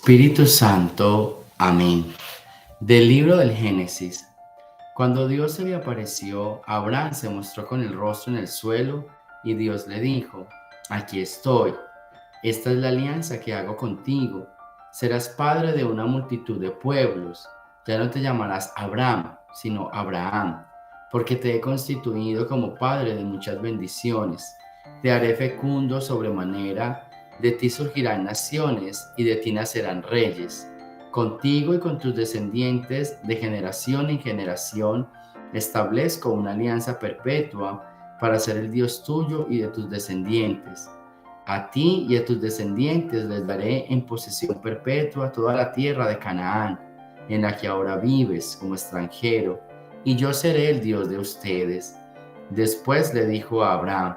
Espíritu Santo, amén. Del libro del Génesis. Cuando Dios se le apareció, Abraham se mostró con el rostro en el suelo y Dios le dijo: Aquí estoy. Esta es la alianza que hago contigo. Serás padre de una multitud de pueblos. Ya no te llamarás Abraham, sino Abraham, porque te he constituido como padre de muchas bendiciones. Te haré fecundo sobremanera, de ti surgirán naciones y de ti nacerán reyes. Contigo y con tus descendientes de generación en generación establezco una alianza perpetua para ser el Dios tuyo y de tus descendientes. A ti y a tus descendientes les daré en posesión perpetua toda la tierra de Canaán, en la que ahora vives como extranjero, y yo seré el Dios de ustedes. Después le dijo a Abraham: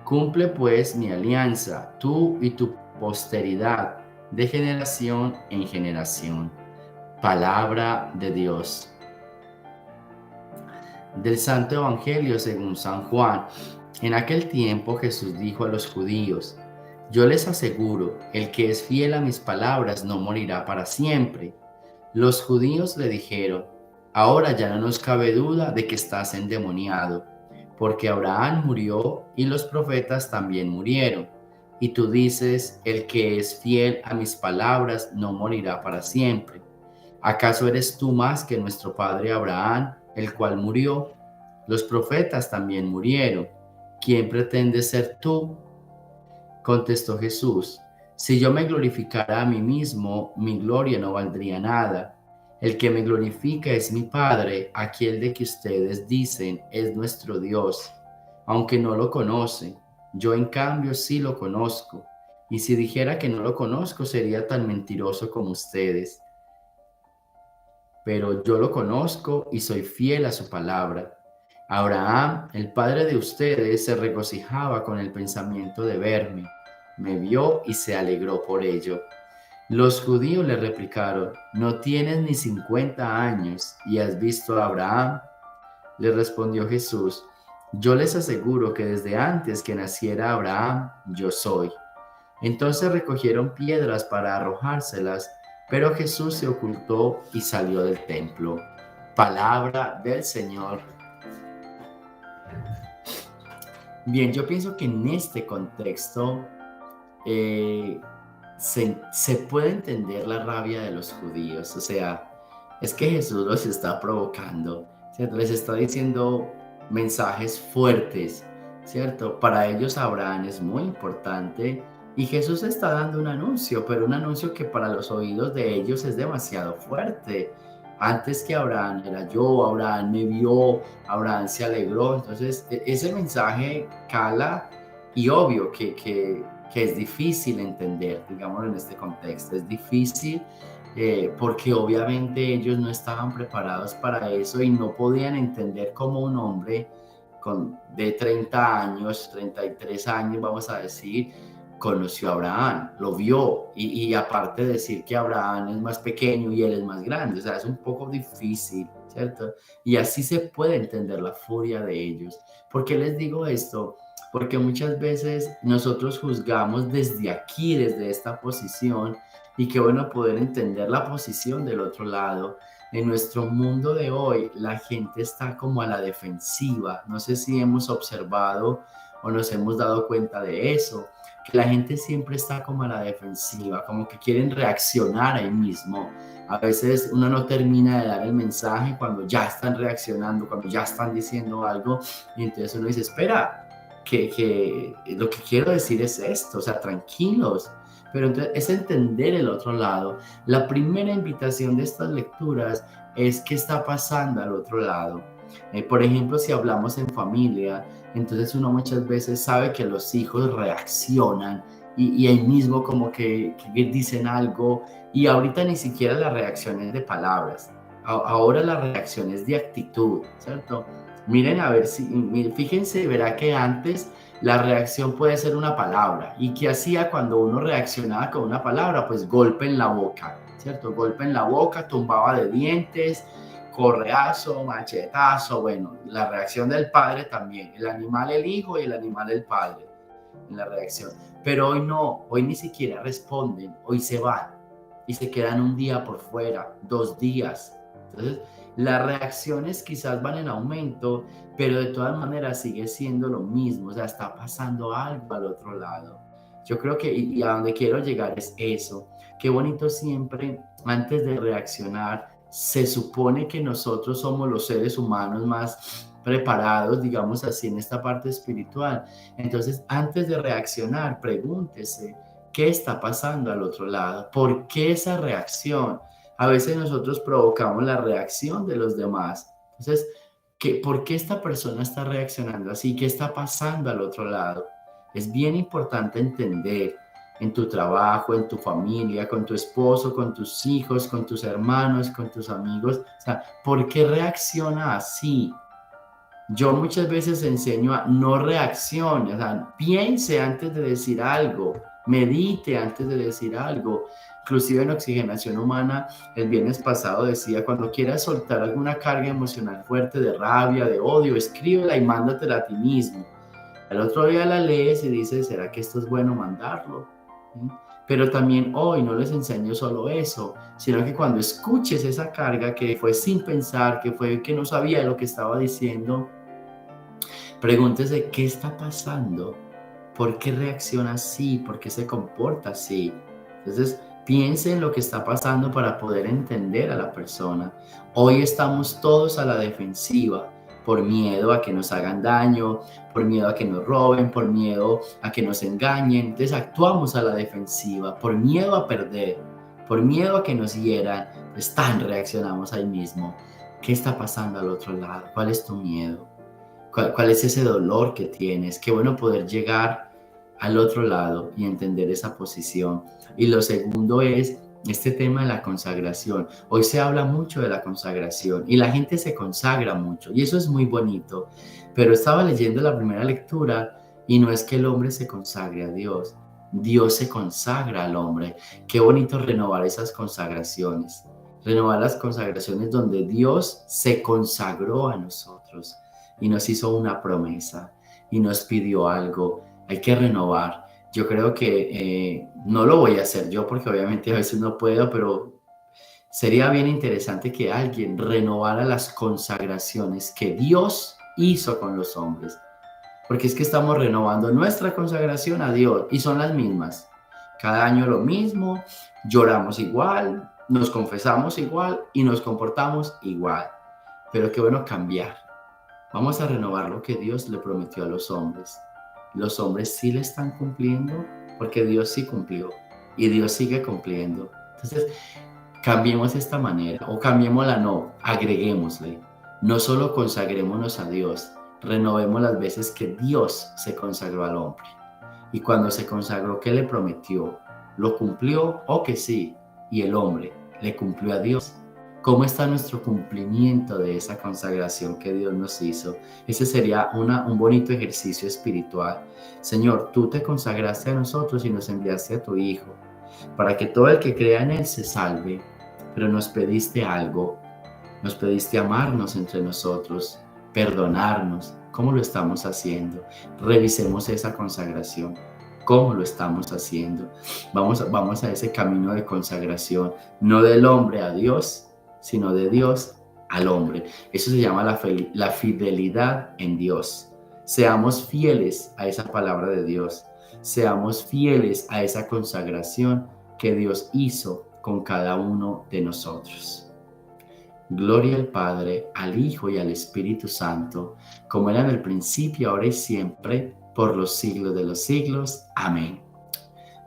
Cumple pues mi alianza, tú y tu posteridad, de generación en generación. Palabra de Dios. Del Santo Evangelio según San Juan. En aquel tiempo Jesús dijo a los judíos: Yo les aseguro, el que es fiel a mis palabras no morirá para siempre. Los judíos le dijeron: Ahora ya no nos cabe duda de que estás endemoniado, porque Abraham murió y los profetas también murieron. Y tú dices: El que es fiel a mis palabras no morirá para siempre. ¿Acaso eres tú más que nuestro padre Abraham, el cual murió? Los profetas también murieron. ¿Quién pretende ser tú? Contestó Jesús: Si yo me glorificara a mí mismo, mi gloria no valdría nada. El que me glorifica es mi Padre, aquel de que ustedes dicen es nuestro Dios, aunque no lo conocen. Yo en cambio sí lo conozco. Y si dijera que no lo conozco, sería tan mentiroso como ustedes. Pero yo lo conozco y soy fiel a su palabra. Abraham, el padre de ustedes, se regocijaba con el pensamiento de verme. Me vio y se alegró por ello. Los judíos le replicaron: ¿No tienes ni 50 años y has visto a Abraham? Le respondió Jesús: Yo les aseguro que desde antes que naciera Abraham, yo soy. Entonces recogieron piedras para arrojárselas, pero Jesús se ocultó y salió del templo. Palabra del Señor. Bien, yo pienso que en este contexto eh, se puede entender la rabia de los judíos. O sea, es que Jesús los está provocando, ¿cierto? Les está diciendo mensajes fuertes, ¿cierto? Para ellos Abraham es muy importante y Jesús está dando un anuncio, pero un anuncio que para los oídos de ellos es demasiado fuerte. Antes que Abraham era yo, Abraham me vio, Abraham se alegró. Entonces, ese mensaje cala y obvio que es difícil entender, digamos, en este contexto. Es difícil porque obviamente ellos no estaban preparados para eso y no podían entender cómo un hombre de 30 años, 33 años, vamos a decir, conoció a Abraham, lo vio y aparte de decir que Abraham es más pequeño y él es más grande, o sea, es un poco difícil, ¿cierto? Y así se puede entender la furia de ellos. ¿Por qué les digo esto? Porque muchas veces nosotros juzgamos desde aquí, desde esta posición, y qué bueno poder entender la posición del otro lado. En nuestro mundo de hoy, la gente está como a la defensiva. No sé si hemos observado o nos hemos dado cuenta de eso, que la gente siempre está como a la defensiva, como que quieren reaccionar ahí mismo. A veces uno no termina de dar el mensaje cuando ya están reaccionando, cuando ya están diciendo algo, y entonces uno dice: espera, que lo que quiero decir es esto, o sea, tranquilos. Pero entonces es entender el otro lado. La primera invitación de estas lecturas es qué está pasando al otro lado. Por ejemplo, si hablamos en familia, entonces uno muchas veces sabe que los hijos reaccionan y ahí mismo como que dicen algo y ahorita ni siquiera la reacción es de palabras. Ahora la reacción es de actitud, ¿cierto? Miren a ver si, fíjense, verá que antes la reacción puede ser una palabra. ¿Y qué hacía cuando uno reaccionaba con una palabra? Pues golpe en la boca, ¿cierto? Golpe en la boca, tumbaba de dientes, correazo, machetazo. Bueno, la reacción del padre también. El animal el hijo y el animal el padre en la reacción. Pero hoy no, hoy ni siquiera responden, hoy se van. y se quedan un día por fuera, 2 días. Entonces, las reacciones quizás van en aumento, pero de todas maneras sigue siendo lo mismo, o sea, está pasando algo al otro lado. Yo creo que, y a donde quiero llegar es eso. Qué bonito siempre, antes de reaccionar, se supone que nosotros somos los seres humanos más preparados, digamos así, en esta parte espiritual. Entonces, antes de reaccionar, pregúntese, ¿qué está pasando al otro lado? ¿Por qué esa reacción? A veces nosotros provocamos la reacción de los demás. Entonces, ¿por qué esta persona está reaccionando así? ¿Qué está pasando al otro lado? Es bien importante entender en tu trabajo, en tu familia, con tu esposo, con tus hijos, con tus hermanos, con tus amigos. O sea, ¿por qué reacciona así? Yo muchas veces enseño a no reaccione, o sea, piense antes de decir algo, medite antes de decir algo. Inclusive en Oxigenación Humana, el viernes pasado decía, cuando quieras soltar alguna carga emocional fuerte de rabia, de odio, escríbela y mándatela a ti mismo. Al otro día la lees y dices, ¿será que esto es bueno mandarlo? ¿Sí? Pero también hoy no les enseño solo eso, sino que cuando escuches esa carga que fue sin pensar, que fue que no sabía lo que estaba diciendo, pregúntese qué está pasando, por qué reacciona así, por qué se comporta así. Entonces, piense en lo que está pasando para poder entender a la persona. Hoy estamos todos a la defensiva por miedo a que nos hagan daño, por miedo a que nos roben, por miedo a que nos engañen. Entonces actuamos a la defensiva por miedo a perder, por miedo a que nos hieran. Pues tan reaccionamos ahí mismo. ¿Qué está pasando al otro lado? ¿Cuál es tu miedo? ¿Cuál es ese dolor que tienes? Qué bueno poder llegar al otro lado y entender esa posición. Y lo segundo es este tema de la consagración. Hoy se habla mucho de la consagración y la gente se consagra mucho y eso es muy bonito. Pero estaba leyendo la primera lectura y no es que el hombre se consagre a Dios, Dios se consagra al hombre. Qué bonito renovar esas consagraciones. Renovar las consagraciones donde Dios se consagró a nosotros y nos hizo una promesa y nos pidió algo. Hay que renovar. Yo creo que no lo voy a hacer yo porque obviamente a veces no puedo, pero sería bien interesante que alguien renovara las consagraciones que Dios hizo con los hombres. Porque es que estamos renovando nuestra consagración a Dios y son las mismas. Cada año lo mismo, lloramos igual, nos confesamos igual y nos comportamos igual. Pero qué bueno cambiar. Vamos a renovar lo que Dios le prometió a los hombres. Los hombres sí le están cumpliendo porque Dios sí cumplió y Dios sigue cumpliendo. Entonces, cambiemos esta manera o cambiémosla, no, agreguémosle. No solo consagrémonos a Dios, renovemos las veces que Dios se consagró al hombre. Y cuando se consagró, ¿qué le prometió? ¿Lo cumplió? ¿O que sí? Y el hombre le cumplió a Dios. ¿Cómo está nuestro cumplimiento de esa consagración que Dios nos hizo? Ese sería un bonito ejercicio espiritual. Señor, tú te consagraste a nosotros y nos enviaste a tu Hijo para que todo el que crea en Él se salve. Pero nos pediste algo, nos pediste amarnos entre nosotros, perdonarnos. ¿Cómo lo estamos haciendo? Revisemos esa consagración. ¿Cómo lo estamos haciendo? Vamos a ese camino de consagración, no del hombre a Dios, sino de Dios al hombre. Eso se llama la fidelidad en Dios. Seamos fieles a esa palabra de Dios. Seamos fieles a esa consagración que Dios hizo con cada uno de nosotros. Gloria al Padre, al Hijo y al Espíritu Santo, como era en el principio, ahora y siempre, por los siglos de los siglos. Amén.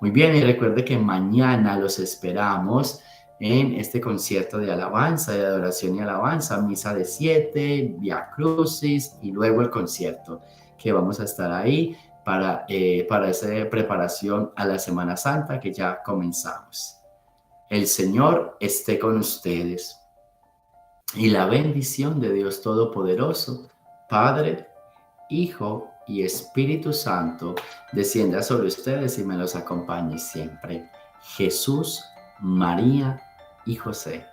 Muy bien, y recuerde que mañana los esperamos en este concierto de alabanza, de adoración y alabanza, misa de 7, Via Crucis y luego el concierto, que vamos a estar ahí para esa preparación a la Semana Santa que ya comenzamos. El Señor esté con ustedes. Y la bendición de Dios Todopoderoso, Padre, Hijo y Espíritu Santo, descienda sobre ustedes y me los acompañe siempre. Jesús, María y José.